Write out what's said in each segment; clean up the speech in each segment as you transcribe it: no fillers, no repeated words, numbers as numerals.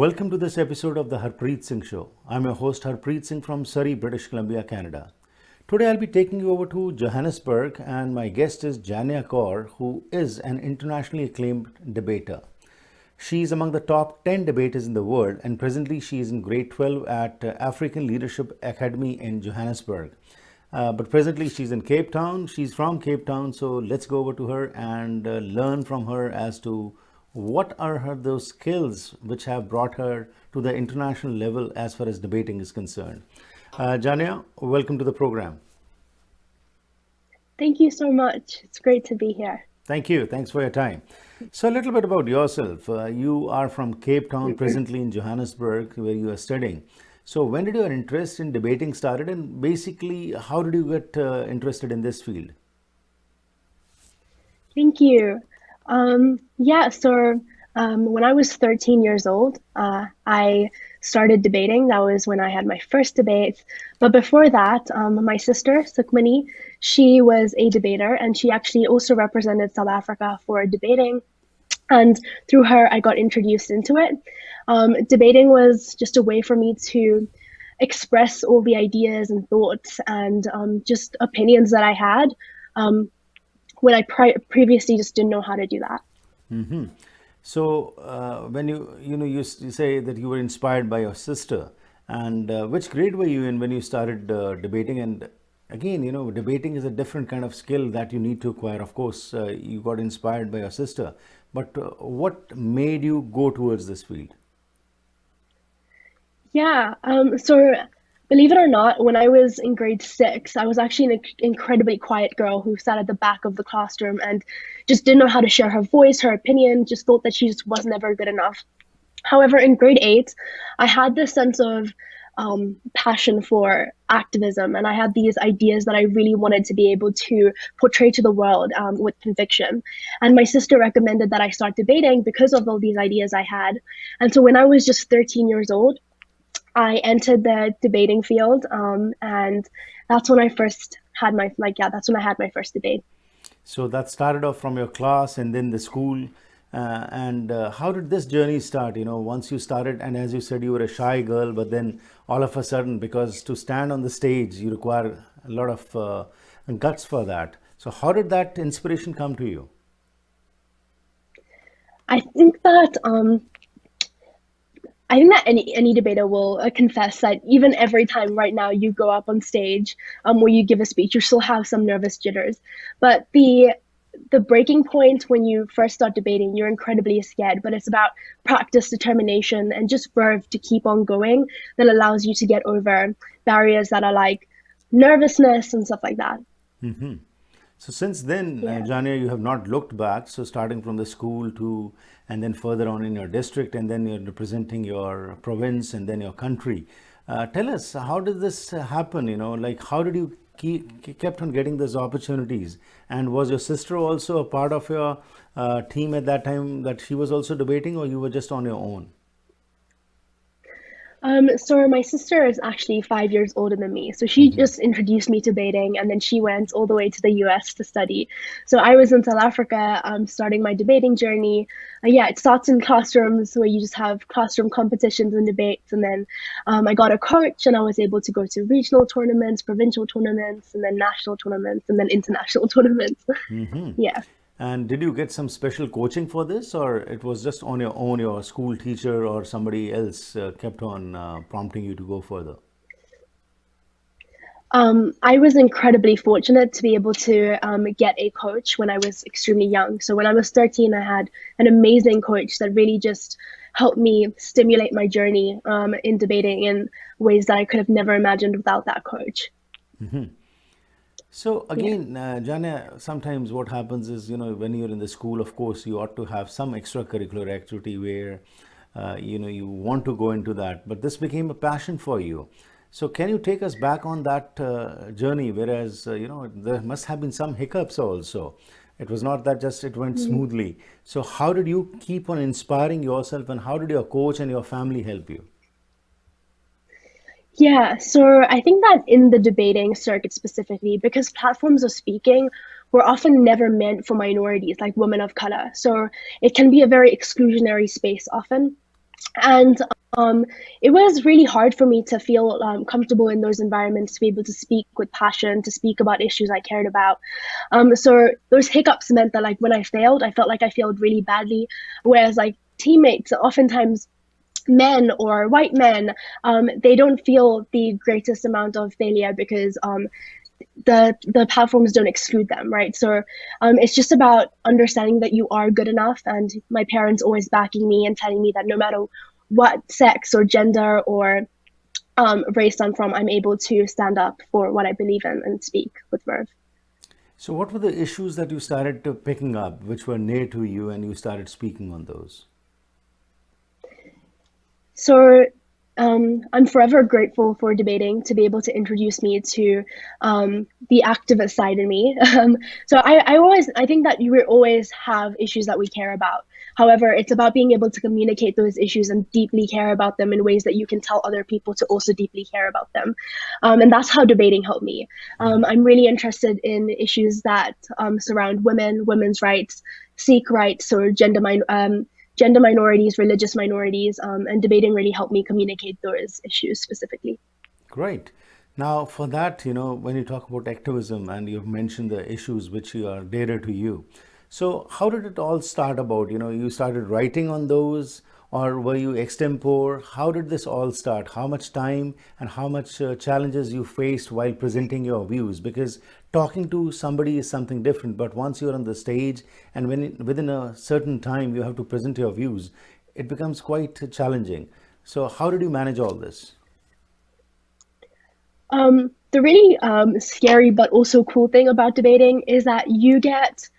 Welcome to this episode of the Harpreet Singh Show. I'm your host Harpreet Singh from Surrey, British Columbia, Canada. Today I'll be taking you over to Johannesburg and my guest is Janya Kaur, who is an internationally acclaimed debater. She is among the top 10 debaters in the world and presently she is in grade 12 at African Leadership Academy in Johannesburg. But presently she's in Cape Town. She's from Cape Town, so let's go over to her and learn from her as to what are those skills which have brought her to the international level as far as debating is concerned. Janya, welcome to the program. Thank you so much. It's great to be here. Thank you. Thanks for your time. So, a little bit about yourself. You are from Cape Town, presently in Johannesburg, where you are studying. So, when did your interest in debating started, and basically, how did you get interested in this field? Thank you. When I was 13 years old, I started debating. That was when I had my first debate. But before that, my sister, Sukhmani, she was a debater and she actually also represented South Africa for debating. And through her, I got introduced into it. Debating was just a way for me to express all the ideas and thoughts and just opinions that I had when I previously just didn't know how to do that. Mm-hmm. So when you say that you were inspired by your sister, and which grade were you in when you started debating? And again, debating is a different kind of skill that you need to acquire. Of course, you got inspired by your sister, but what made you go towards this field? Yeah. So believe it or not, when I was in grade 6, I was actually an incredibly quiet girl who sat at the back of the classroom and just didn't know how to share her voice, her opinion, just thought that she just wasn't ever good enough. However, in grade 8, I had this sense of passion for activism, and I had these ideas that I really wanted to be able to portray to the world with conviction. And my sister recommended that I start debating because of all these ideas I had. And so when I was just 13 years old, I entered the debating field, and that's when I first had that's when I had my first debate. So that started off from your class and then the school. And how did this journey start? Once you started, and as you said, you were a shy girl, but then all of a sudden, because to stand on the stage, you require a lot of guts for that. So how did that inspiration come to you? I think that any debater will confess that even every time right now you go up on stage or you give a speech, you still have some nervous jitters. But the breaking point when you first start debating, you're incredibly scared, but it's about practice, determination, and just verve to keep on going that allows you to get over barriers that are like nervousness and stuff like that. Mm-hmm. So since then, Yeah. Jania, you have not looked back. So starting from the school to, and then further on in your district, and then you're representing your province and then your country. Tell us, how did this happen? Like how did you kept on getting those opportunities? And was your sister also a part of your team at that time that she was also debating, or you were just on your own? So my sister is actually 5 years older than me. So she just introduced me to debating, and then she went all the way to the US to study. So I was in South Africa, starting my debating journey. Yeah, it starts in classrooms where you just have classroom competitions and debates. And then I got a coach and I was able to go to regional tournaments, provincial tournaments, and then national tournaments, and then international tournaments. Mm-hmm. Yeah. And did you get some special coaching for this, or it was just on your own, your school teacher or somebody else kept on prompting you to go further? I was incredibly fortunate to be able to get a coach when I was extremely young. So when I was 13, I had an amazing coach that really just helped me stimulate my journey in debating in ways that I could have never imagined without that coach. So Yeah. again, Jana, sometimes what happens is, when you're in the school, of course, you ought to have some extracurricular activity where, you want to go into that. But this became a passion for you. So can you take us back on that journey? Whereas, there must have been some hiccups also. It was not that just it went Mhm. smoothly. So how did you keep on inspiring yourself, and how did your coach and your family help you? Yeah, so I think that in the debating circuit specifically, because platforms of speaking were often never meant for minorities like women of color. So it can be a very exclusionary space often. And it was really hard for me to feel comfortable in those environments, to be able to speak with passion, to speak about issues I cared about. So those hiccups meant that, like, when I failed, I felt like I failed really badly. Whereas, like, teammates, oftentimes men or white men, they don't feel the greatest amount of failure because the platforms don't exclude them, right? So it's just about understanding that you are good enough, and my parents always backing me and telling me that no matter what sex or gender or race I'm from, I'm able to stand up for what I believe in and speak with verve. So, what were the issues that you started picking up, which were near to you, and you started speaking on those? So I'm forever grateful for debating to be able to introduce me to the activist side in me. So I think that you will always have issues that we care about. However, it's about being able to communicate those issues and deeply care about them in ways that you can tell other people to also deeply care about them. And that's how debating helped me. I'm really interested in issues that surround women, women's rights, Sikh rights, or gender minorities, religious minorities, and debating really helped me communicate those issues specifically. Great. Now, for that, when you talk about activism and you've mentioned the issues which are dear to you, so how did it all start about? You started writing on those, or were you extempore? How did this all start? How much time and how much challenges you faced while presenting your views? Because talking to somebody is something different, but once you're on the stage and within a certain time you have to present your views, it becomes quite challenging. So, how did you manage all this? The really scary but also cool thing about debating is that you get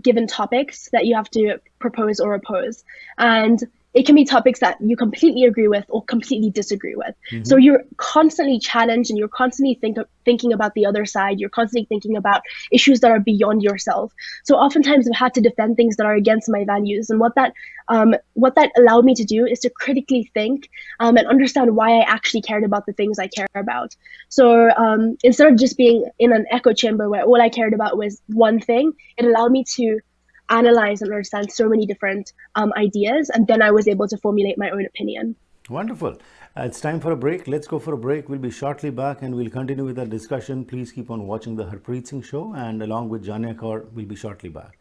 given topics that you have to propose or oppose. And it can be topics that you completely agree with or completely disagree with. So you're constantly challenged, and you're constantly thinking about the other side. You're constantly thinking about issues that are beyond yourself. So oftentimes I've had to defend things that are against my values. And what that allowed me to do is to critically think and understand why I actually cared about the things I care about. So instead of just being in an echo chamber where all I cared about was one thing, it allowed me to analyze and understand so many different ideas, and then I was able to formulate my own opinion. Wonderful. It's time for a break. Let's go for a break. We'll be shortly back and we'll continue with our discussion. Please keep on watching the Harpreet Singh Show, and along with Janya Kaur, we'll be shortly back.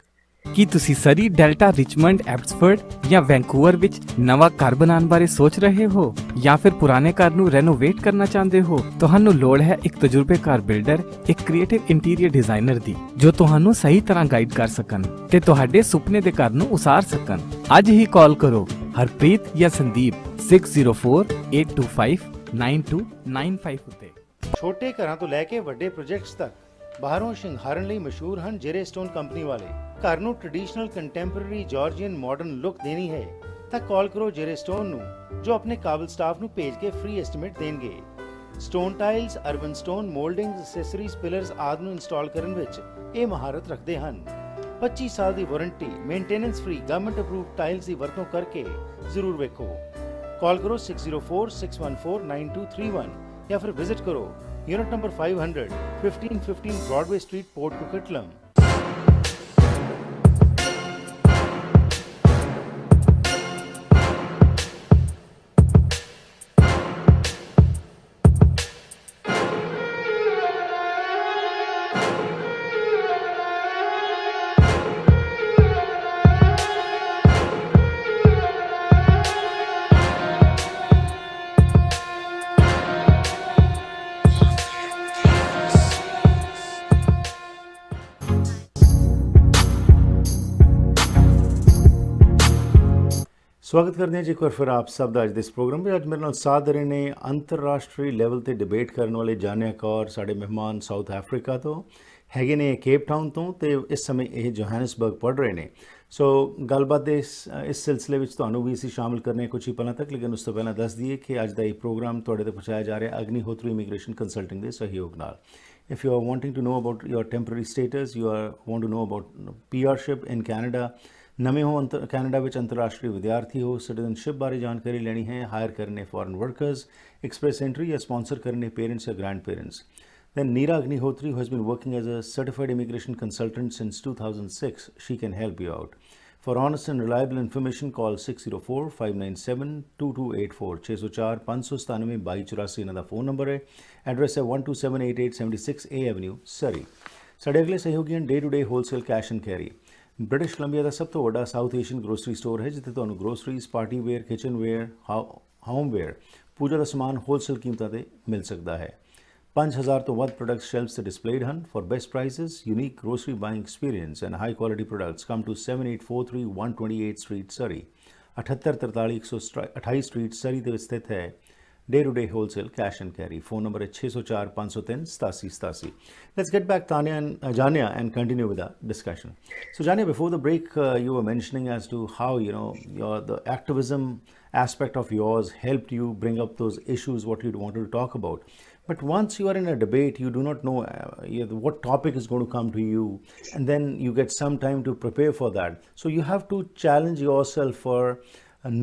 ਕੀ ਤੁਸੀਂ ਸਰੀ, delta, Richmond, Abbotsford ਜਾਂ Vancouver ਵਿੱਚ ਨਵਾਂ ਘਰ ਬਣਾਉਣ ਬਾਰੇ ਸੋਚ ਰਹੇ ਹੋ ਜਾਂ ਫਿਰ ਪੁਰਾਣੇ ਘਰ ਨੂੰ ਰੈਨੋਵੇਟ ਕਰਨਾ ਚਾਹੁੰਦੇ ਹੋ? ਤੁਹਾਨੂੰ ਲੋੜ ਹੈ ਇੱਕ ਤਜਰਬੇਕਾਰ ਬਿਲਡਰ, ਇੱਕ ਕ੍ਰੀਏਟਿਵ ਇੰਟੀਰੀਅਰ ਡਿਜ਼ਾਈਨਰ ਦੀ, ਜੋ ਤੁਹਾਨੂੰ ਸਹੀ ਤਰ੍ਹਾਂ ਗਾਈਡ ਕਰ ਸਕਣ ਤੇ ਤੁਹਾਡੇ ਸੁਪਨੇ ਦੇ ਘਰ ਨੂੰ ਉਸਾਰ ਸਕਣ। ਅੱਜ ਹੀ ਕਾਲ ਕਰੋ ਹਰਪ੍ਰੀਤ ਜਾਂ ਸੰਦੀਪ 6048259295 ਉੱਤੇ। ਛੋਟੇ ਘਰਾਂ ਤੋਂ ਲੈ ਕੇ ਵੱਡੇ ਪ੍ਰੋਜੈਕਟਸ ਤੱਕ ਬਾਹਰੋਂ ਸ਼ਿੰਗਾਰਨ ਲਈ ਮਸ਼ਹੂਰ ਹਨ ਜੇਰੇ ਸਟੋਨ ਕੰਪਨੀ ਵਾਲੇ। ਘਰ ਨੂੰ traditional contemporary Georgian modern look ਦੇਣੀ ਹੈ ਤਾਂ ਕਾਲ ਕਰੋ ਜੇਰੇ ਸਟੋਨ ਨੂੰ, ਜੋ ਆਪਣੇ ਕਾਬਲ ਸਟਾਫ ਨੂੰ ਭੇਜ ਕੇ ਫ੍ਰੀ ਐਸਟੀਮੇਟ ਦੇਣਗੇ। Stone tiles, urban stone, ਮੋਲਡਿੰਗਸ, accessories, pillars ਆਦਿ ਨੂੰ ਇੰਸਟਾਲ ਕਰਨ ਵਿੱਚ ਇਹ ਮਹਾਰਤ ਰੱਖਦੇ ਹਨ। 25 ਸਾਲ ਦੀ warranty, maintenance free, government approved tiles ਦੀ ਵਰਤੋਂ ਕਰਕੇ ਜ਼ਰੂਰ ਵੇਖੋ। ਕਾਲ ਕਰੋ 6046149231 ਜਾਂ ਫਿਰ ਵਿਜ਼ਿਟ ਕਰੋ unit number 500, 1515 Broadway street, Port Coquitlam. ਸਵਾਗਤ ਕਰਦੇ ਹਾਂ ਜੀ ਇੱਕ ਵਾਰ ਫਿਰ ਆਪ ਸਭ ਦਾ ਅੱਜ ਦੇ ਇਸ ਪ੍ਰੋਗਰਾਮ ਵਿੱਚ। ਅੱਜ ਮੇਰੇ ਨਾਲ ਸਾਥ ਦੇ ਰਹੇ ਨੇ ਅੰਤਰਰਾਸ਼ਟਰੀ ਲੈਵਲ ਤੇ ਡਿਬੇਟ ਕਰਨ ਵਾਲੇ ਜਾਨਿਆ ਕੌਰ, ਸਾਡੇ ਮਹਿਮਾਨ ਸਾਊਥ ਅਫਰੀਕਾ ਤੋਂ ਹੈਗੇ ਨੇ, ਕੇਪ ਟਾਊਨ ਤੋਂ, ਤੇ ਇਸ ਸਮੇਂ ਇਹ ਜੋਹਾਨਸਬਰਗ ਪੜ੍ਹ ਰਹੇ ਨੇ। ਸੋ ਗੱਲਬਾਤ ਦੇ ਇਸ ਸਿਲਸਿਲੇ ਵਿੱਚ ਤੁਹਾਨੂੰ ਵੀ ਅਸੀਂ ਸ਼ਾਮਿਲ ਕਰਨੇ ਕੁਛ ਹੀ ਪਲਾਂ ਤੱਕ, ਲੇਕਿਨ ਉਸ ਤੋਂ ਪਹਿਲਾਂ ਦੱਸ ਦਈਏ ਕਿ ਅੱਜ ਦਾ ਇਹ ਪ੍ਰੋਗਰਾਮ ਤੁਹਾਡੇ ਤੱਕ ਪਹੁੰਚਾਇਆ ਜਾ ਰਿਹਾ ਅਗਨੀਹੋਤਰੀ ਇਮੀਗ੍ਰੇਸ਼ਨ ਕੰਸਲਟਿੰਗ ਦੇ ਸਹਿਯੋਗ ਨਾਲ। If you are wanting to know about your temporary status, want to know about PRship in Canada, ਨਵੇਂ ਹੋ ਕੈਨੇਡਾ ਵਿੱਚ ਅੰਤਰਰਾਸ਼ਟਰੀ ਵਿਦਿਆਰਥੀ ਹੋ, ਸਿਟੀਜ਼ਨਸ਼ਿਪ ਬਾਰੇ ਜਾਣਕਾਰੀ ਲੈਣੀ ਹੈ, ਹਾਇਰ ਕਰਨੇ ਫੋਰਨ ਵਰਕਰਸ, ਐਕਸਪ੍ਰੈਸ ਐਂਟਰੀ ਜਾਂ ਸਪਾਂਸਰ ਕਰਨੇ ਪੇਰੈਂਟਸ ਜਾਂ grandparents, then Neera Agnihotri, who has been working as a certified immigration consultant since 2006, she can help you out. For honest and reliable information, call 604-597-2284. 604-597-2284 ਇਹਨਾਂ ਦਾ phone number ਹੈ। Address ਹੈ 12788 76A Avenue, Surrey। ਸਾਡੇ ਅਗਲੇ ਸਹਿਯੋਗੀ ਹਨ day to day wholesale cash and carry. British Columbia ਦਾ ਸਭ ਤੋਂ ਵੱਡਾ ਸਾਊਥ ਏਸ਼ੀਅਨ ਗਰੋਸਰੀ ਸਟੋਰ ਹੈ, ਜਿੱਥੇ ਤੁਹਾਨੂੰ groceries, party ware, kitchen ware, home ware, puja ਦਾ ਸਮਾਨ ਹੋਲਸੇਲ ਕੀਮਤਾਂ ਤੇ ਮਿਲ ਸਕਦਾ ਹੈ। 5000 ਤੋਂ ਵੱਧ ਪ੍ਰੋਡਕਟਸ ਸ਼ੈਲਫਸ ਤੇ ਡਿਸਪਲੇਡ ਹਨ। For best prices, unique grocery buying experience and high quality products, come to 7843 128 street, Surrey. 7843 128 street, Surrey ਦੇ ਵਿੱਚ ਸਥਿਤ ਹੈ day to day wholesale cash and carry. Phone number ਹੈ 604 503 8787। Let's get back Janya and continue with the discussion. So Janya, before the break, you were mentioning as to how the activism aspect of yours helped you bring up those issues what you wanted to talk about. But once you are in a debate, you do not know what topic is going to come to you, and then you get some time to prepare for that. So you have to challenge yourself for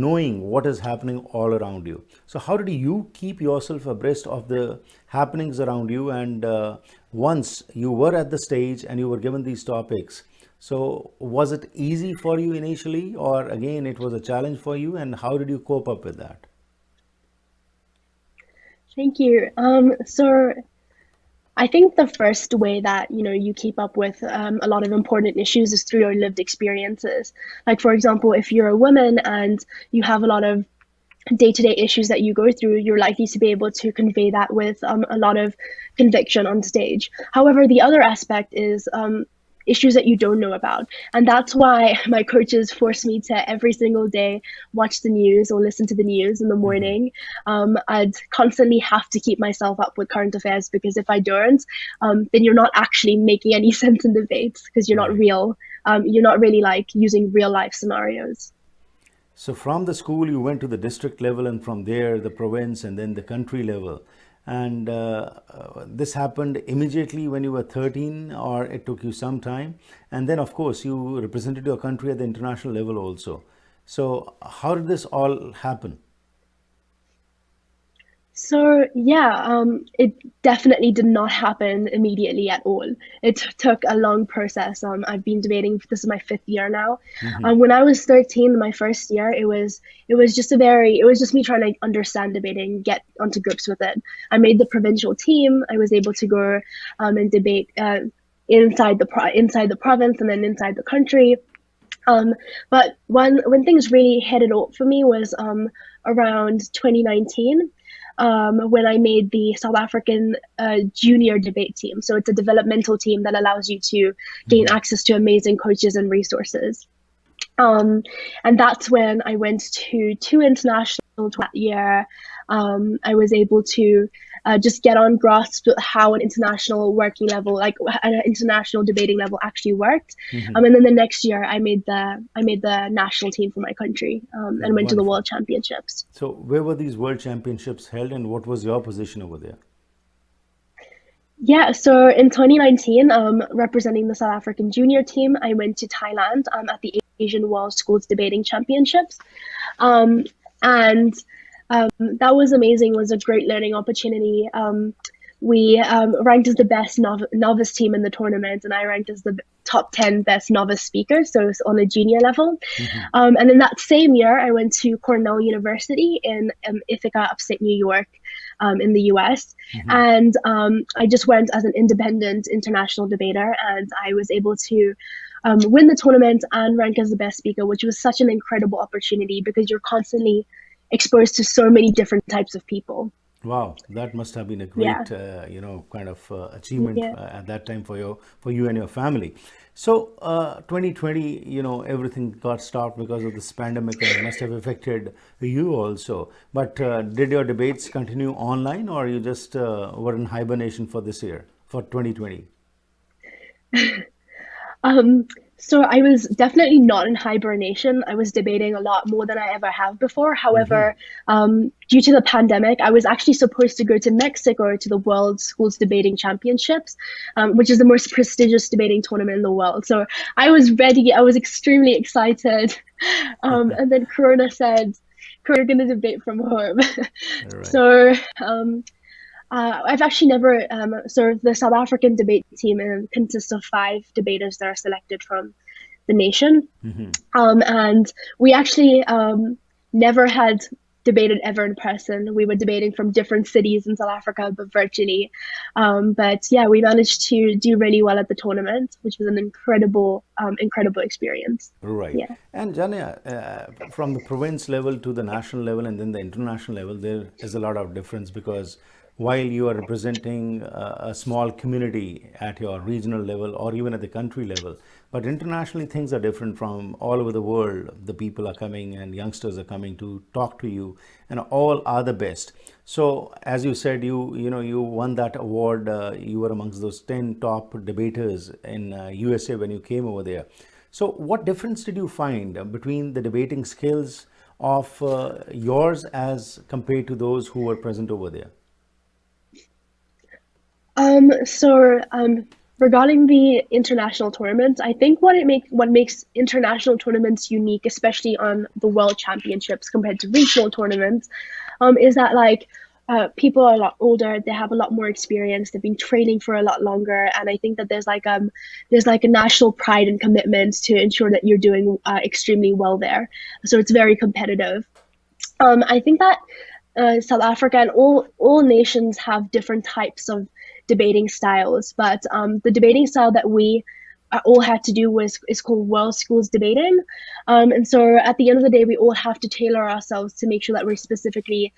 knowing what is happening all around you. So how did you keep yourself abreast of the happenings around you? And once you were at the stage and you were given these topics, so was it easy for you initially, or again it was a challenge for you, and how did you cope up with that? Thank you. So I think the first way that you keep up with a lot of important issues is through your lived experiences. Like, for example, if you're a woman and you have a lot of day-to-day issues that you go through, you're likely to be able to convey that with a lot of conviction on stage. However, the other aspect is issues that you don't know about. And that's why my coaches force me to every single day watch the news or listen to the news in the morning. I'd constantly have to keep myself up with current affairs, because if I don't, then you're not actually making any sense in debates, because you're not real. You're not really like using real life scenarios. So from the school, you went to the district level, and from there, the province, and then the country level. And this happened immediately when you were 13, or it took you some time? And then, of course, you represented your country at the international level also. So how did this all happen? So yeah, it definitely did not happen immediately at all. It took a long process. I've been debating. This is my 5th year now. When I was 13, my first year, it was just me trying to understand debating, get onto grips with it. I made the provincial team. I was able to go and debate inside the province and then inside the country. But when things really headed up for me was around 2019. When I made the South African junior debate team. So it's a developmental team that allows you to gain access to amazing coaches and resources. And that's when I went to 2 internationals that year. I was able to just get on grasp with how an international working level, like an international debating level, actually worked. And then the next year, I made the national team for my country and went to the World Championships. So where were these World Championships held, and what was your position over there? Yeah, so in 2019, representing the South African junior team, I went to Thailand at the Asian World Schools Debating Championships. And that was amazing. It was a great learning opportunity. We ranked as the best novice team in the tournament, and I ranked as the top 10 best novice speakers, so it's on a junior level. And in that same year, I went to Cornell University in Ithaca, upstate New York, in the US. And I just went as an independent international debater, and I was able to win the tournament and rank as the best speaker, which was such an incredible opportunity, because you're constantly exposed to so many different types of people. Wow, that must have been a great, kind of achievement at that time for you and your family. So 2020, everything got stopped because of this pandemic, and it must have affected you also. But did your debates continue online, or you just were in hibernation for this year, for 2020? So I was definitely not in hibernation. I was debating a lot more than I ever have before. However, due to the pandemic, I was actually supposed to go to Mexico to the World Schools Debating Championships, which is the most prestigious debating tournament in the world. So I was ready. I was extremely excited. And then Corona said, "You're going to debate from home." Right. So I've actually never, so the South African debate team consists of 5 debaters that are selected from the nation. And we actually never had debated ever in person. We were debating from different cities in South Africa, but virtually. But yeah, we managed to do really well at the tournament, which was an incredible experience. Right. Yeah. And Janya, from the province level to the national level and then the international level, there is a lot of difference because while you are representing a small community at your regional level or even at the country level, but internationally things are different. From all over the world, the people are coming and youngsters are coming to talk to you, and all are the best. So as you said, you won that award. You were amongst those 10 top debaters in USA when you came over there. So what difference did you find between the debating skills of yours as compared to those who were present over there? Regarding the international tournaments, I think what makes international tournaments unique, especially on the world championships compared to regional tournaments, is that people are a lot older, they have a lot more experience, they've been training for a lot longer, and I think that there's a national pride and commitment to ensure that you're doing extremely well there. So it's very competitive. I think that South Africa and all nations have different types of debating styles, but the debating style that we all had to do is called World Schools Debating, and so at the end of the day, we all have to tailor ourselves to make sure that we're specifically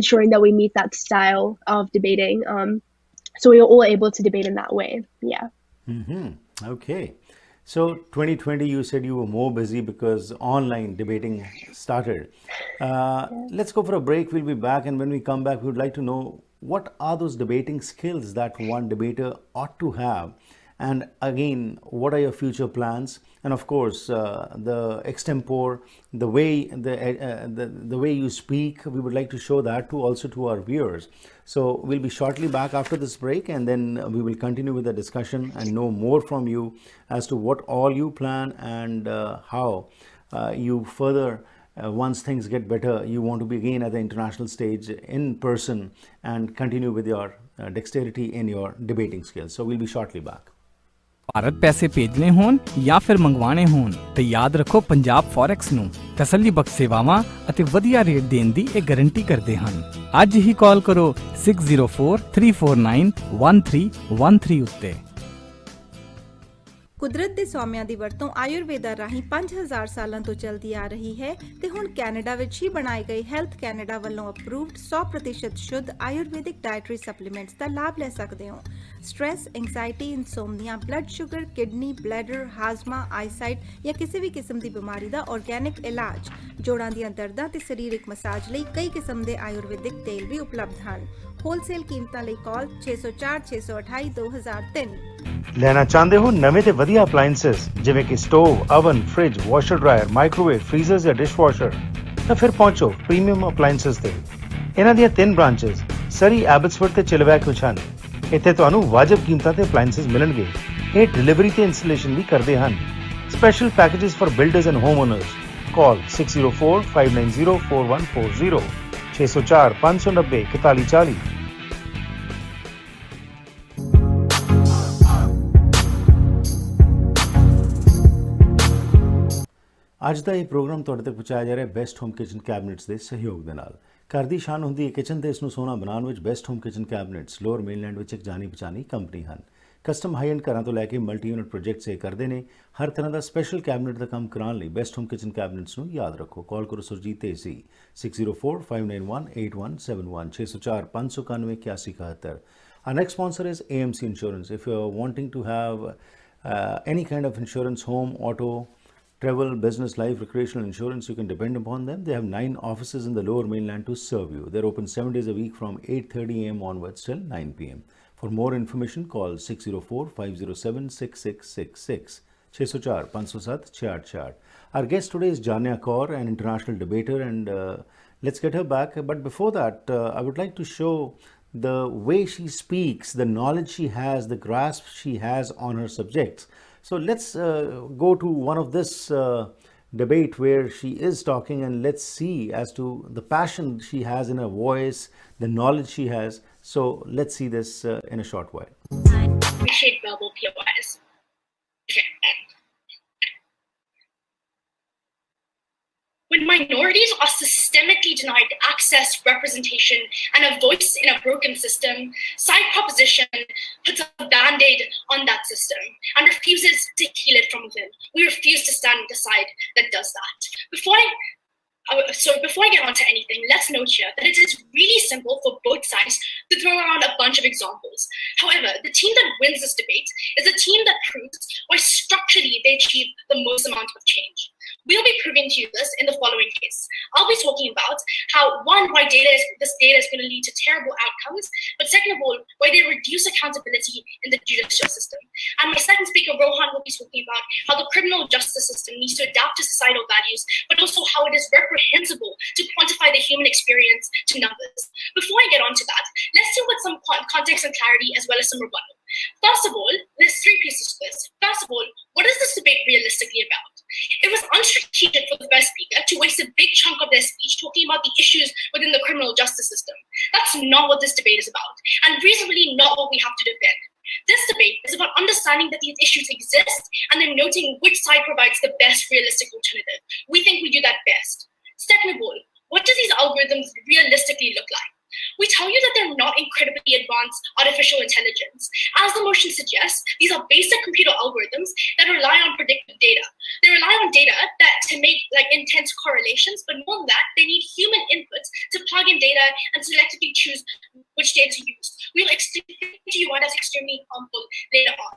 ensuring that we meet that style of debating. So we are all able to debate in that way. Yeah. Okay. So 2020, you said you were more busy because online debating started. Let's go for a break. We'll be back. And when we come back, we would like to know what are those debating skills that one debater ought to have. And again, what are your future plans? And of course, the extempore, the way you speak, we would like to show that also to our viewers. So we'll be shortly back after this break, and then we will continue with the discussion and know more from you as to what all you plan and how you further, once things get better, you want to be again at the international stage in person and continue with your dexterity in your debating skills. So we'll be shortly back. Bharat ਪੈਸੇ ਭੇਜਣੇ ਹੋਣ ਜਾਂ ਫਿਰ ਮੰਗਵਾਣੇ ਹੋਣ ਤੇ ਯਾਦ ਰੱਖੋ Punjab forex ਨੂੰ ਤਸੱਲੀ ਬਖਸ਼ ਸੇਵਾਵਾਂ ਅਤੇ ਵਧੀਆ ਰੇਟ ਦੇਣ ਦੀ ਇਹ ਗਾਰੰਟੀ ਕਰਦੇ ਹਨ। ਅੱਜ ਹੀ ਕਾਲ ਕਰੋ 6043491313 ਉੱਤੇ। ਕੁਦਰਤ ਦੇ ਸੌਮਿਆਂ ਦੀ ਵਰਤੋਂ ਆਯੁਰਵੇਦਾ ਰਾਹੀਂ 5000 ਸਾਲਾਂ ਤੋਂ ਚੱਲਦੀ ਆ ਰਹੀ ਹੈ ਤੇ ਹੁਣ ਕੈਨੇਡਾ ਵਿੱਚ ਹੀ ਬਣਾਏ ਗਏ ਹੈਲਥ ਕੈਨੇਡਾ ਵੱਲੋਂ ਅਪਰੂਵਡ 100% ਸ਼ੁੱਧ ਆਯੁਰਵੈਦਿਕ ਡਾਇਟਰੀ ਸਪਲੀਮੈਂਟਸ ਦਾ ਲਾਭ ਲੈ ਸਕਦੇ ਹੋ। Stress, anxiety, insomnia, blood sugar, kidney, bladder, ਹਾਜ਼ਮਾ, ਆਈਸਾਈਟ ਜਾਂ ਕਿਸੇ ਵੀ ਕਿਸਮ ਦੀ ਬਿਮਾਰੀ ਦਾ ਆਰਗੈਨਿਕ ਇਲਾਜ, ਜੋੜਾਂ ਦੀਆਂ ਦਰਦਾਂ ਤੇ ਸਰੀਰਕ ਮਸਾਜ ਲਈ ਕਈ ਕਿਸਮ ਦੇ ਆਯੁਰਵੈਦਿਕ ਤੇਲ ਵੀ ਉਪਲਬਧ ਹਨ। ਹੋਲਸੇਲ ਕੀਮਤਾਂ ਲਈ ਕਾਲ 604 628 2003। ਲੈਣਾ ਚਾਹੁੰਦੇ ਹੋ ਨਵੇਂ ਤੇ ਵਧੀਆ ਅਪਲਾਈਐਂਸਸ ਜਿਵੇਂ ਕਿ stove, oven, fridge, washer dryer, microwave, freezers ਜਾਂ ਡਿਸ਼ਵਾਸ਼ਰ, ਤਾਂ ਫਿਰ ਪਹੁੰਚੋ ਪ੍ਰੀਮੀਅਮ ਅਪਲਾਈਐਂਸਸ ਤੇ। ਇਹਨਾਂ ਦੀਆਂ 3 ਬ੍ਰਾਂਚਸ ਸਰੀ, ਐਬਟਸਫੋਰਡ ਤੇ ਚਿਲਵੈਕ ਵਿੱਚ ਹਨ। ਇੱਥੇ ਤੁਹਾਨੂੰ ਵਾਜਬ ਕੀਮਤਾਂ ਤੇ ਅਪਲਾਈਐਂਸਸ ਮਿਲਣਗੇ। ਇਹ ਡਿਲੀਵਰੀ ਤੇ ਇੰਸਟਾਲੇਸ਼ਨ ਵੀ ਕਰਦੇ ਹਨ। Special packages for builders and home honours. ਕਾਲ 6045904140 604 590 4140। ਅੱਜ ਦਾ ਇਹ ਪ੍ਰੋਗਰਾਮ ਤੁਹਾਡੇ ਤੱਕ ਪਹੁੰਚਾਇਆ ਜਾ ਰਿਹਾ ਹੈ ਬੈਸਟ ਹੋਮ ਕਿਚਨ ਕੈਬਨਿਟਸ ਦੇ ਸਹਿਯੋਗ ਦੇ ਨਾਲ। ਘਰ ਦੀ ਸ਼ਾਨ ਹੁੰਦੀ ਹੈ ਕਿਚਨ ਤੇ ਇਸ ਨੂੰ ਸੋਹਣਾ ਬਣਾਉਣ ਵਿੱਚ best home kitchen ਕੈਬਨਿਟਸ lower mainland ਵਿੱਚ ਇੱਕ ਜਾਣੀ ਪਛਾਣੀ ਕੰਪਨੀ ਹਨ। ਕਸਟਮ ਹਾਈ ਐਂਡ ਘਰਾਂ ਤੋਂ ਲੈ ਕੇ ਮਲਟੀ ਯੂਨਿਟ ਪ੍ਰੋਜੈਕਟਸ ਇਹ ਕਰਦੇ ਨੇ। ਹਰ ਤਰ੍ਹਾਂ ਦਾ ਸਪੈਸ਼ਲ ਕੈਬਨਿਟ ਦਾ ਕੰਮ ਕਰਾਉਣ ਲਈ ਬੈਸਟ ਹੋਮ ਕਿਚਨ ਕੈਬਨਿਟਸ ਨੂੰ ਯਾਦ ਰੱਖੋ। ਕਾਲ ਕਰੋ Surjit AC 6045918171 604 591 8171। Our next sponsor is AMC Insurance. If you're wanting to have any kind of insurance, home, auto, travel, business, life, recreational insurance, you can depend upon them. They have 9 offices in the lower mainland to serve you. They're open 7 days a week from 8:30 a.m. onwards till 9 p.m. For more information, call 604-507-6666, 604 507 688. Our guest today is Janya Kaur, an international debater, and let's get her back. But before that, I would like to show the way she speaks, the knowledge she has, the grasp she has on her subjects. So let's go to one of this debate where she is talking, and let's see as to the passion she has in her voice, the knowledge she has. So let's see this in a short while. I appreciate global POIs. When minorities are systemically denied access, representation, and a voice in a broken system, side proposition puts a band-aid on that system and refuses to heal it from within. We refuse to stand with the side that does that. Before I get on to anything, let's note here that it is really simple for both sides to throw around a bunch of examples. However, the team that wins this debate is the team that proves why structurally they achieve the most amount of change. We'll be proving to you this in the following case. I'll be talking about how, one, why this data is going to lead to terrible outcomes, but second of all, why they reduce accountability in the judicial system. And my second speaker, Rohan, will be talking about how the criminal justice system needs to adapt to societal values, but also how it is reprehensible to quantify the human experience to numbers. Before I get on to that, let's deal with some context and clarity as well as some rebuttal. First of all, there's three pieces to this. First of all, what is this debate realistically about? It was unstrategic for the first speaker to waste a big chunk of their speech talking about the issues within the criminal justice system. That's not what this debate is about, and reasonably not what we have to defend. This debate is about understanding that these issues exist and then noting which side provides the best realistic alternative. We think we do that best. Second of all, what do these algorithms realistically look like? We tell you that they're not incredibly advanced artificial intelligence. As the motion suggests, these are basic computer algorithms that rely on predictive data. They rely on data to make intense correlations, but more than that, they need human inputs to plug in data and selectively choose which data to use. We'll explain to you why that's extremely harmful later on.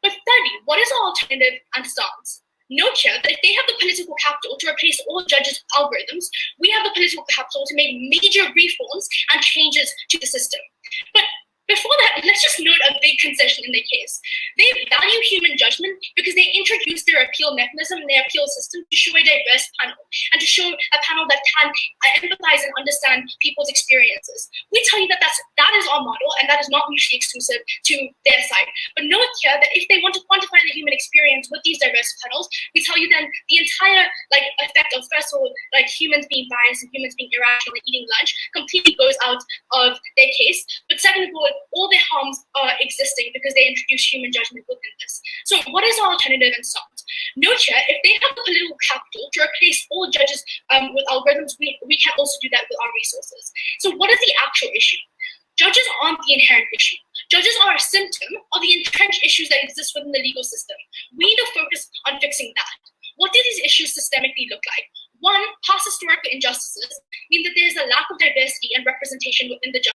But thirdly, what is our alternative and stance? Note here that if they have the political capital to replace all judges' algorithms, we have the political capital to make major reforms and changes to the system. But before that, let's just note a big concession in their case. They value human judgment because they introduced their appeal mechanism and their appeal system to show a diverse panel and to show a panel that can empathize and understand people's experiences. We tell you that that is our model and that is not mutually exclusive to their side. But note here that if they want to quantify the human experience with these diverse panels, we tell you then the entire effect of, first of all, humans being biased and humans being irrational and eating lunch completely goes out of their case. But second of all their harms are existing because they introduce human judgment within this. So what is our alternative and stance? Note here, if they have the political capital to replace all judges with algorithms, we can also do that with our resources. So what is the actual issue? Judges aren't the inherent issue. Judges are a symptom of the entrenched issues that exist within the legal system. We need to focus on fixing that. What do these issues systemically look like? One, past historical injustices mean that there is a lack of diversity and representation within the justice.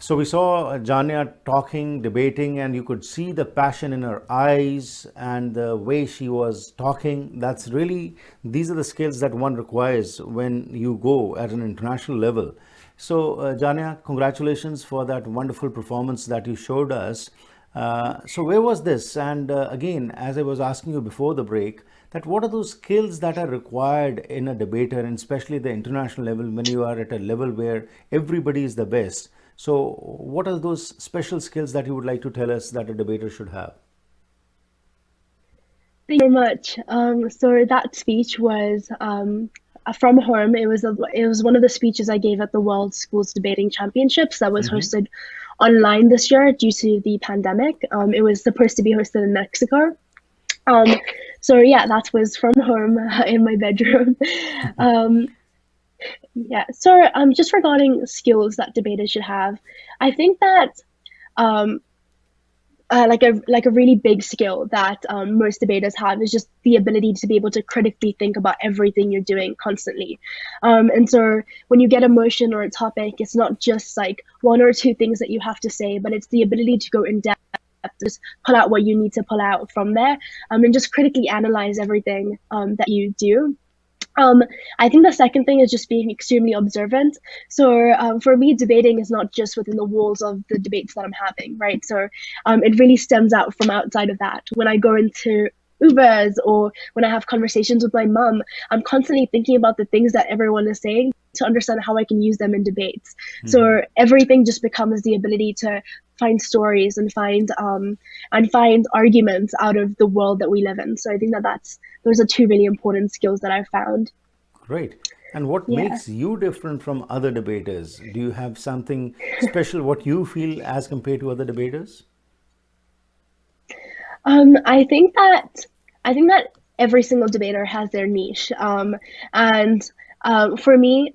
So we saw Janya talking, debating, and you could see the passion in her eyes and the way she was talking. That's really, these are the skills that one requires when you go at an international level. So Janya, congratulations for that wonderful performance that you showed us. So where was this? And again, as I was asking you before the break, that what are those skills that are required in a debater, and especially the international level, when you are at a level where everybody is the best? So what are those special skills that you would like to tell us that a debater should have? Thank you very much. So that speech was from home. It was one of the speeches I gave at the World Schools Debating Championships that was hosted online this year due to the pandemic. It was supposed to be hosted in Mexico. So yeah, that was from home in my bedroom. Yeah, so just regarding skills that debaters should have, I think that like a really big skill that most debaters have is just the ability to be able to critically think about everything you're doing constantly. And so when you get a motion or a topic, it's not just like one or two things that you have to say, but it's the ability to go in depth, just pull out what you need to pull out from there, and just critically analyze everything that you do. I think the second thing is just being extremely observant. So for me, debating is not just within the walls of the debates that I'm having, right? So it really stems out from outside of that. When I go into Ubers or when I have conversations with my mom, I'm constantly thinking about the things that everyone is saying to understand how I can use them in debates. So everything just becomes the ability to find stories and find arguments out of the world that we live in. So I think that those are two really important skills that I've found. Great. And what Yeah. makes you different from other debaters? Do you have something special what you feel as compared to other debaters? I think that every single debater has their niche. And for me,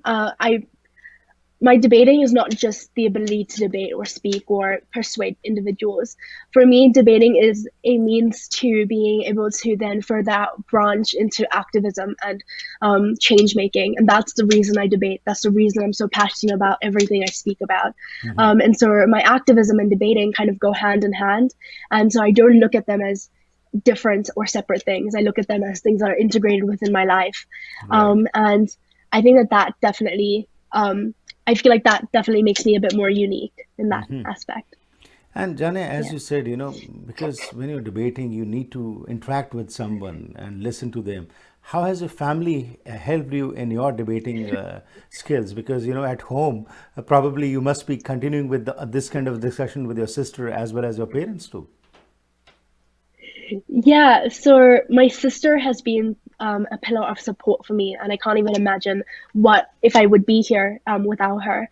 my debating is not just the ability to debate or speak or persuade individuals. For me, debating is a means to being able to then further out branch into activism and change making. And that's the reason I debate. That's the reason I'm so passionate about everything I speak about. And so my activism and debating kind of go hand in hand. And so I don't look at them as different or separate things. I look at them as things that are integrated within my life. Right. And I think that definitely I feel like that definitely makes me a bit more unique in that aspect. And Jane, as Yeah. you said, because when you're debating, you need to interact with someone and listen to them. How has your family helped you in your debating skills? Because, at home, probably you must be continuing with this kind of discussion with your sister as well as your parents too. Yeah, so my sister has been a pillar of support for me, and I can't even imagine what if I would be here without her.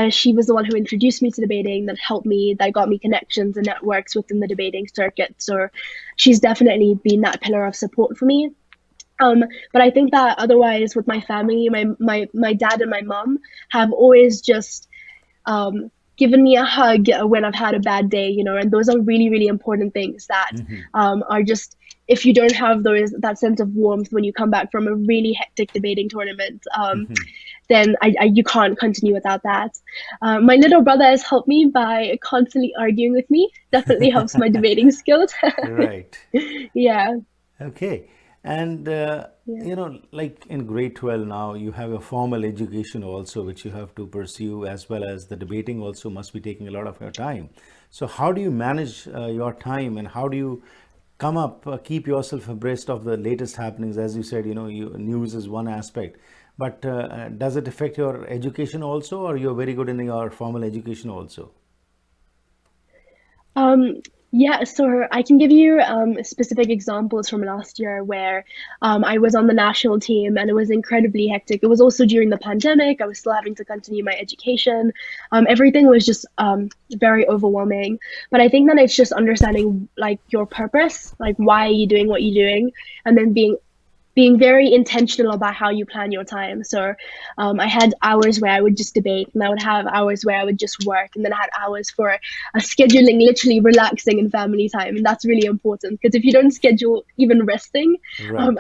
She was the one who introduced me to debating, that helped me, that got me connections and networks within the debating circuit. So she's definitely been that pillar of support for me. But I think that otherwise, with my family, my dad and my mom have always just given me a hug when I've had a bad day, and those are really, really important things that are just, if you don't have that sense of warmth when you come back from a really hectic debating tournament, then you can't continue without that. My little brother has helped me by constantly arguing with me. Definitely helps my debating skills. Right. Yeah. Okay. And, like in grade 12 now, you have a formal education also, which you have to pursue, as well as the debating also must be taking a lot of your time. So, how do you manage your time, and how do you keep yourself abreast of the latest happenings? As you said, news is one aspect, but does it affect your education also, or you're very good in your formal education also? Um, yeah, so I can give you specific examples from last year where I was on the national team and it was incredibly hectic. It was also during the pandemic. I was still having to continue my education. Everything was just very overwhelming. But I think that it's just understanding like your purpose, like why are you doing what you're doing, and then being very intentional about how you plan your time. So I had hours where I would just debate, and I would have hours where I would just work, and then I had hours for a scheduling, literally relaxing and family time. And that's really important, because if you don't schedule even resting, Right.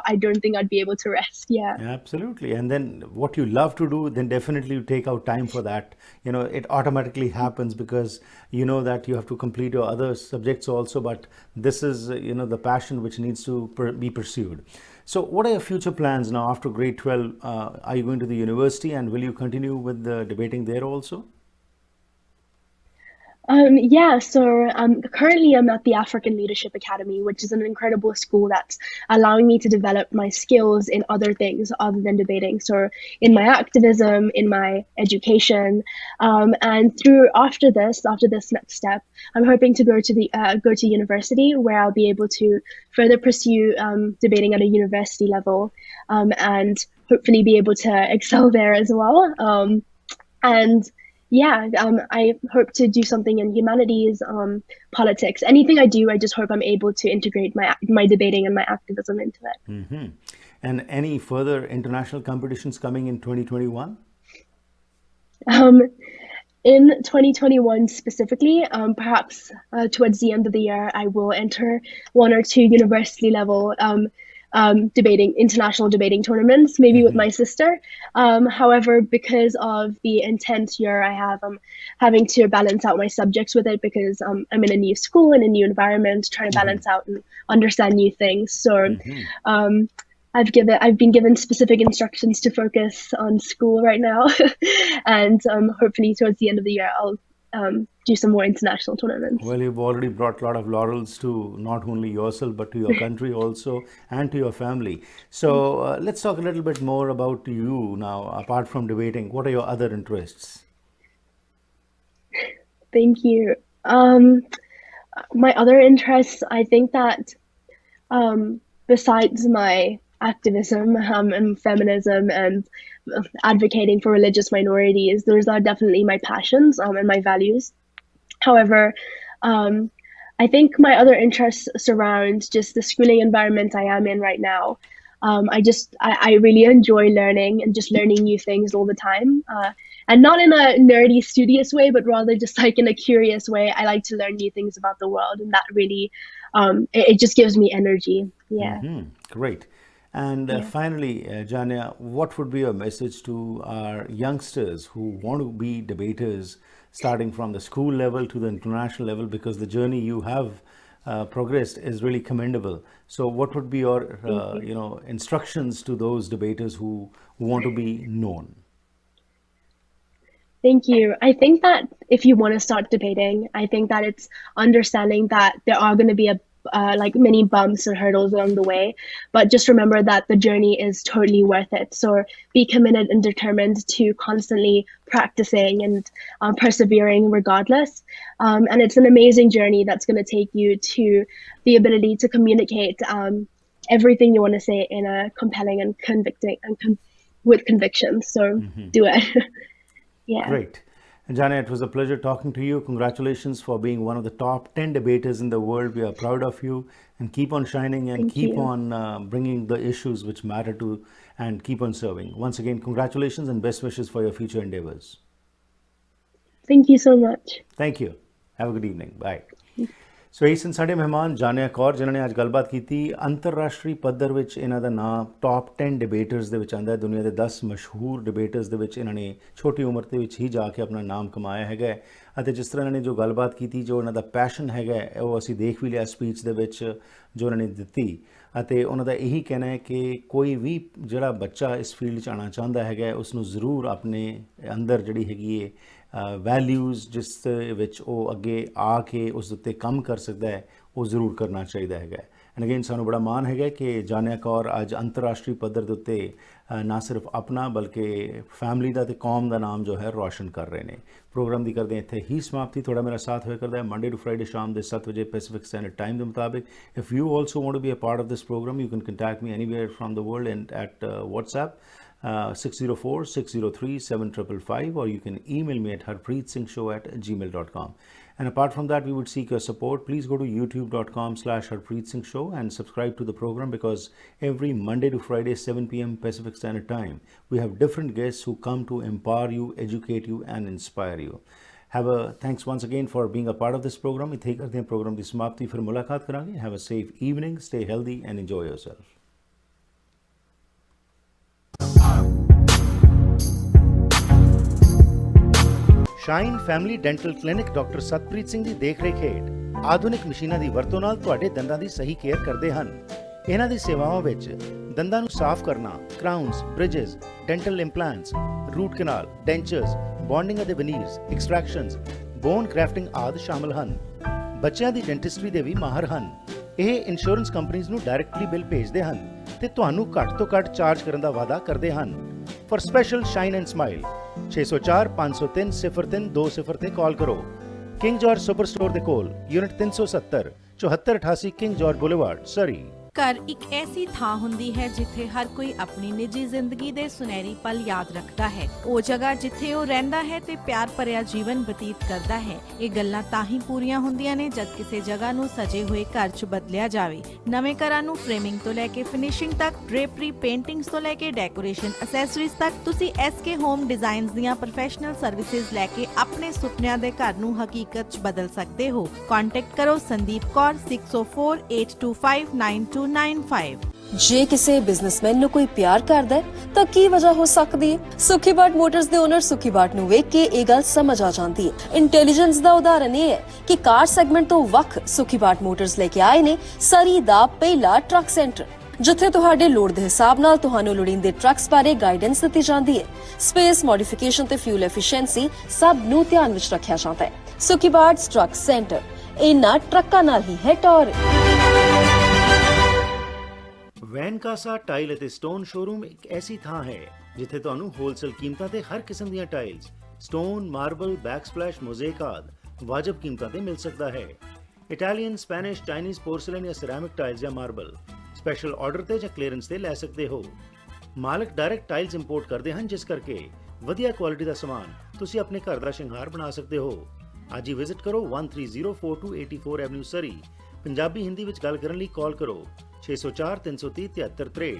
I don't think I'd be able to rest. Yeah. Absolutely. And then what you love to do, then definitely you take out time for that. It automatically happens because you know that you have to complete your other subjects also, but this is, the passion which needs to be pursued. So what are your future plans now after grade 12? Are you going to the university, and will you continue with the debating there also? Yeah, so currently I'm at the African Leadership Academy, which is an incredible school that's allowing me to develop my skills in other things other than debating. So in my activism, in my education, and after this next step, I'm hoping to go to university, where I'll be able to further pursue debating at a university level, and hopefully be able to excel there as well. And yeah, I hope to do something in humanities, politics. Anything I do, I just hope I'm able to integrate my debating and my activism into it. And any further international competitions coming in 2021? Um, in 2021 specifically, perhaps towards the end of the year, I will enter one or two university level international debating tournaments, maybe with my sister. However, because of the intense year I have, I'm having to balance out my subjects with it, because I'm in a new school and a new environment, trying to balance out and understand new things. So I've been given specific instructions to focus on school right now, and hopefully towards the end of the year I'll do some more international tournaments. Well, you've already brought a lot of laurels to not only yourself, but to your country also, and to your family. So let's talk a little bit more about you now. Apart from debating, what are your other interests? Thank you. My other interests, I think that besides my activism and feminism and advocating for religious minorities. Those are definitely my passions and my values. However, I think my other interests surround just the schooling environment I am in right now. I really enjoy learning and just learning new things all the time. And not in a nerdy, studious way, but rather just like in a curious way. I like to learn new things about the world, and that really, it just gives me energy. Yeah. Great. And finally, Janya, what would be your message to our youngsters who want to be debaters, starting from the school level to the international level, because the journey you have progressed is really commendable. So what would be your instructions to those debaters who want to be known? Thank you. I think that if you want to start debating, I think that it's understanding that there are going to be like many bumps or hurdles along the way, but just remember that the journey is totally worth it. So be committed and determined to constantly practicing and persevering regardless. And it's an amazing journey that's going to take you to the ability to communicate everything you want to say in a compelling and convicting and with conviction. So do it. Yeah. Great. And Janya, it was a pleasure talking to you. Congratulations for being one of the top 10 debaters in the world. We are proud of you, and keep on shining and keep on bringing the issues which matter to, and keep on serving. Once again, congratulations and best wishes for your future endeavors. Thank you so much. Thank you. Have a good evening. Bye. ਸੋ ਇਹ ਸਨ ਸਾਡੇ ਮਹਿਮਾਨ ਜਾਨਿਆ ਕੌਰ, ਜਿਨ੍ਹਾਂ ਨੇ ਅੱਜ ਗੱਲਬਾਤ ਕੀਤੀ। ਅੰਤਰਰਾਸ਼ਟਰੀ ਪੱਧਰ ਵਿੱਚ ਇਹਨਾਂ ਦਾ ਨਾਮ ਟੌਪ 10 ਡਿਬੇਟਰਸ ਦੇ ਵਿੱਚ ਆਉਂਦਾ ਹੈ। ਦੁਨੀਆ ਦੇ 10 ਮਸ਼ਹੂਰ ਡਿਬੇਟਰਸ ਦੇ ਵਿੱਚ ਇਹਨਾਂ ਨੇ ਛੋਟੀ ਉਮਰ ਦੇ ਵਿੱਚ ਹੀ ਜਾ ਕੇ ਆਪਣਾ ਨਾਮ ਕਮਾਇਆ ਹੈਗਾ। ਅਤੇ ਜਿਸ ਤਰ੍ਹਾਂ ਇਹਨਾਂ ਨੇ ਜੋ ਗੱਲਬਾਤ ਕੀਤੀ, ਜੋ ਇਹਨਾਂ ਦਾ ਪੈਸ਼ਨ ਹੈਗਾ, ਉਹ ਅਸੀਂ ਦੇਖ ਵੀ ਲਿਆ ਸਪੀਚ ਦੇ ਵਿੱਚ ਜੋ ਉਹਨਾਂ ਨੇ ਦਿੱਤੀ। ਅਤੇ ਉਹਨਾਂ ਦਾ ਇਹੀ ਕਹਿਣਾ ਹੈ ਕਿ ਕੋਈ ਵੀ ਜਿਹੜਾ ਬੱਚਾ ਇਸ ਫੀਲਡ 'ਚ ਆਉਣਾ ਚਾਹੁੰਦਾ ਹੈਗਾ, ਉਸ ਨੂੰ ਜ਼ਰੂਰ ਆਪਣੇ ਅੰਦਰ ਜਿਹੜੀ ਹੈਗੀ ਹੈ ਵੈਲਿਊਜ਼, ਜਿਸ ਵਿੱਚ ਉਹ ਅੱਗੇ ਆ ਕੇ ਉਸ ਉੱਤੇ ਕੰਮ ਕਰ ਸਕਦਾ ਹੈ, ਉਹ ਜ਼ਰੂਰ ਕਰਨਾ ਚਾਹੀਦਾ ਹੈਗਾ। ਐਂਡ ਅਗੇਨ ਸਾਨੂੰ ਬੜਾ ਮਾਣ ਹੈਗਾ ਕਿ ਜਾਨਿਆ ਕੌਰ ਅੱਜ ਅੰਤਰਰਾਸ਼ਟਰੀ ਪੱਧਰ ਦੇ ਉੱਤੇ ਨਾ ਸਿਰਫ ਆਪਣਾ ਬਲਕਿ ਫੈਮਿਲੀ ਦਾ ਅਤੇ ਕੌਮ ਦਾ ਨਾਮ ਜੋ ਹੈ ਰੋਸ਼ਨ ਕਰ ਰਹੇ ਨੇ। ਪ੍ਰੋਗਰਾਮ ਦੀ ਕਰਦੇ ਇੱਥੇ ਹੀ ਸਮਾਪਤੀ। ਥੋੜਾ ਮੇਰਾ ਸਾਥ ਹੋਇਆ ਕਰਦਾ ਹੈ ਮੰਡੇ ਟੂ ਫਰਾਈਡੇ ਸ਼ਾਮ ਦੇ 7 ਵਜੇ ਪੈਸੀਫਿਕ ਸਟੈਂਡਰਡ ਟਾਈਮ ਦੇ ਮੁਤਾਬਿਕ। If you also want to be a part of this programme, you can contact me anywhere from the world and at WhatsApp 604-603-7555, or you can email me at harpreetsinghshow@gmail.com. And apart from that, we would seek your support. Please go to youtube.com/harpreetsinghshow and subscribe to the program, because every Monday to Friday 7 p.m. Pacific Standard Time, we have different guests who come to empower you, educate you and inspire you. Thanks once again for being a part of this program. इथे करते हैं program की समाप्ति, फिर मुलाकात करांगे। Have a safe evening, stay healthy and enjoy yourself. Shine Family Dental Clinic doctor Satpreet Singh ਦੀ ਦੇਖਰੇਖ ਹੇਠ ਆਧੁਨਿਕ ਮਸ਼ੀਨਾਂ ਦੀ ਵਰਤੋਂ ਨਾਲ ਤੁਹਾਡੇ ਦੰਦਾਂ ਦੀ ਸਹੀ ਕੇਅਰ ਕਰਦੇ ਹਨ। ਇਹਨਾਂ ਦੀ ਸੇਵਾਵਾਂ ਵਿੱਚ ਦੰਦਾਂ ਨੂੰ ਸਾਫ਼ ਕਰਨਾ, ਕਰਾਊਨਸ, ਬ੍ਰਿਜਸ, ਡੈਂਟਲ ਇੰਪਲਾਂਟਸ, ਰੂਟ ਕਨਾਲ, ਡੈਂਚਰਸ, ਬੌਂਡਿੰਗ ਅਤੇ ਵਨੀਰਸ, ਐਕਸਟ੍ਰੈਕਸ਼ਨਸ, ਬੋਨ ਕ੍ਰੈਫਟਿੰਗ ਆਦਿ ਸ਼ਾਮਲ ਹਨ। ਬੱਚਿਆਂ ਦੀ ਡੈਂਟਿਸਟਰੀ ਦੇ ਵੀ ਮਾਹਰ ਹਨ। ਇਹ ਇੰਸ਼ੋਰੈਂਸ ਕੰਪਨੀਆਂ ਨੂੰ ਡਾਇਰੈਕਟਲੀ ਬਿੱਲ ਭੇਜਦੇ ਹਨ ਤੇ ਤੁਹਾਨੂੰ ਘੱਟ ਤੋਂ ਘੱਟ ਚਾਰਜ ਕਰਨ ਦਾ ਵਾਅਦਾ ਕਰਦੇ ਹਨ। For special shine and smile 604-503-0320 ਤੇ ਕਾਲ ਕਰੋ। ਕਿੰਗ ਜਾਰਜ ਸੁਪਰ ਸਟੋਰ ਦੇ ਕੋਲ, ਯੂਨਿਟ 370, 7488 ਕਿੰਗ ਜਾਰਜ ਬੁਲੇਵਾਰਡ, ਸਰੀ। ਘਰ ਇੱਕ ਐਸੀ ਥਾਂ ਹੁੰਦੀ ਹੈ ਜਿੱਥੇ ਹਰ ਕੋਈ ਆਪਣੀ ਨਿੱਜੀ ਜ਼ਿੰਦਗੀ ਦੇ ਸੁਨਹਿਰੀ ਪਲ ਯਾਦ ਰੱਖਦਾ ਹੈ। ਉਹ ਜਗ੍ਹਾ ਜਿੱਥੇ ਉਹ ਰਹਿੰਦਾ ਹੈ ਤੇ ਪਿਆਰ ਭਰਿਆ ਜੀਵਨ ਬਤੀਤ ਕਰਦਾ ਹੈ। ਇਹ ਗੱਲਾਂ ਤਾਂ ਹੀ ਪੂਰੀਆਂ ਹੁੰਦੀਆਂ ਨੇ ਜਦ ਕਿਸੇ ਜਗ੍ਹਾ ਨੂੰ ਸਜੇ ਹੋਏ ਘਰ 'ਚ ਬਦਲਿਆ ਜਾਵੇ। ਨਵੇਂ ਘਰਾਂ ਨੂੰ ਫਰੇਮਿੰਗ ਤੋਂ ਲੈ ਕੇ ਫਿਨਿਸ਼ਿੰਗ ਤੱਕ, ਡ੍ਰੇਪਰੀ, ਪੇਂਟਿੰਗਸ ਤੋਂ ਲੈ ਕੇ ਡੈਕੋਰੇਸ਼ਨ ਅਸੈਸਰੀਜ਼ ਤੱਕ, ਤੁਸੀਂ SK ਹੋਮ ਡਿਜ਼ਾਈਨਸ ਦੀਆਂ ਪ੍ਰੋਫੈਸ਼ਨਲ ਸਰਵਿਸਿਜ਼ ਲੈ ਕੇ ਆਪਣੇ ਸੁਪਨਿਆਂ ਦੇ ਘਰ ਨੂੰ ਹਕੀਕਤ 'ਚ ਬਦਲ ਸਕਦੇ ਹੋ। ਕੰਟੈਕਟ ਕਰੋ ਸੰਦੀਪ ਕੌਰ 6048259295। ਜੇ ਕਿਸੇ ਬਿਜ਼ਨਸਮੈਨ ਨੂੰ ਕੋਈ ਪਿਆਰ ਕਰਦਾ ਹੈ ਤਾਂ ਕੀ ਵਜ੍ਹਾ ਹੋ ਸਕਦੀ ਹੈ? ਸੁਖੀ ਬਾਟ ਮੋਟਰਸ ਦੇ ਓਨਰ ਸੁਖੀ ਬਾਟ ਨੂੰ ਵੇਖ ਕੇ ਇਹ ਗੱਲ ਸਮਝ ਆ ਜਾਂਦੀ ਹੈ। ਇੰਟੈਲੀਜੈਂਸ ਦਾ ਉਦਾਹਰਨ ਇਹ ਹੈ ਕਿ ਕਾਰ ਸੈਗਮੈਂਟ ਤੋਂ ਵੱਖ ਸੁਖੀ ਬਾਟ ਮੋਟਰਸ ਲੈ ਕੇ ਆਏ ਨੇ ਸਰੀ ਦਾ ਪਹਿਲਾ ਟਰੱਕ ਸੈਂਟਰ, ਜਿੱਥੇ ਤੁਹਾਡੇ ਲੋੜ ਦੇ ਹਿਸਾਬ ਨਾਲ ਤੁਹਾਨੂੰ ਲੋੜੀਂਦੇ ਟਰੱਕਸ ਬਾਰੇ ਗਾਈਡੈਂਸ ਦਿੱਤੀ ਜਾਂਦੀ ਹੈ। ਸਪੇਸ ਮੋਡੀਫਿਕੇਸ਼ਨ ਤੇ ਫਿਊਲ ਐਫੀਸ਼ੀਐਂਸੀ ਸਭ ਨੂੰ ਧਿਆਨ ਵਿੱਚ ਰੱਖਿਆ ਜਾਂਦਾ ਹੈ। ਸੁਖੀ ਬਾਟ ਟਰੱਕ ਸੈਂਟਰ ਇਹਨਾਂ ਟਰੱਕਾਂ ਨਾਲ ਹੀ ਹੈ ਟੌਰ। ਵੈਨਕਾਸਾ ਟਾਈਲ ਅਤੇ ਸਟੋਨ ਸ਼ੋਰੂਮ ਇੱਕ ਐਸੀ ਥਾਂ ਹੈ ਜਿੱਥੇ ਤੁਹਾਨੂੰ ਹੋਲਸੇਲ ਕੀਮਤਾਂ ਤੇ ਹਰ ਕਿਸਮ ਦੀਆਂ ਟਾਈਲਸ, ਸਟੋਨ, ਮਾਰਬਲ, ਬੈਕਸਪਲੈਸ਼, ਮੋਜ਼ੇਕ ਆਦਿ ਵਾਜਬ ਕੀਮਤਾਂ ਤੇ ਮਿਲ ਸਕਦਾ ਹੈ। ਇਟਾਲੀਅਨ, ਸਪੈਨਿਸ਼, ਚਾਈਨੀਜ਼, ਪੋਰਸਲਨ ਜਾਂ ਸਿਰੈਮਿਕ ਟਾਈਲਸ ਜਾਂ ਮਾਰਬਲ, ਸਪੈਸ਼ਲ ਆਰਡਰ ਤੇ ਜਾਂ ਕਲੀਅਰੈਂਸ ਤੇ ਲੈ ਸਕਦੇ ਹੋ। ਮਾਲਕ ਡਾਇਰੈਕਟ ਟਾਈਲਸ ਇੰਪੋਰਟ ਕਰਦੇ ਹਨ, ਜਿਸ ਕਰਕੇ ਵਧੀਆ ਕੁਆਲਿਟੀ ਦਾ ਸਮਾਨ ਤੁਸੀਂ ਆਪਣੇ ਘਰ ਦਾ ਸ਼ਿੰਗਾਰ ਬਣਾ ਸਕਦੇ ਹੋ। ਅੱਜ ਹੀ ਵਿਜ਼ਿਟ ਕਰੋ 1304 84 ਐਵਨਿਊ ਸਰੀ। ਪੰਜਾਬੀ ਹਿੰਦੀ ਵਿੱਚ ਗੱਲ ਕਰਨ ਲਈ ਕਾਲ ਕਰੋ 604 330 7363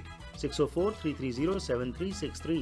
604 330 7363।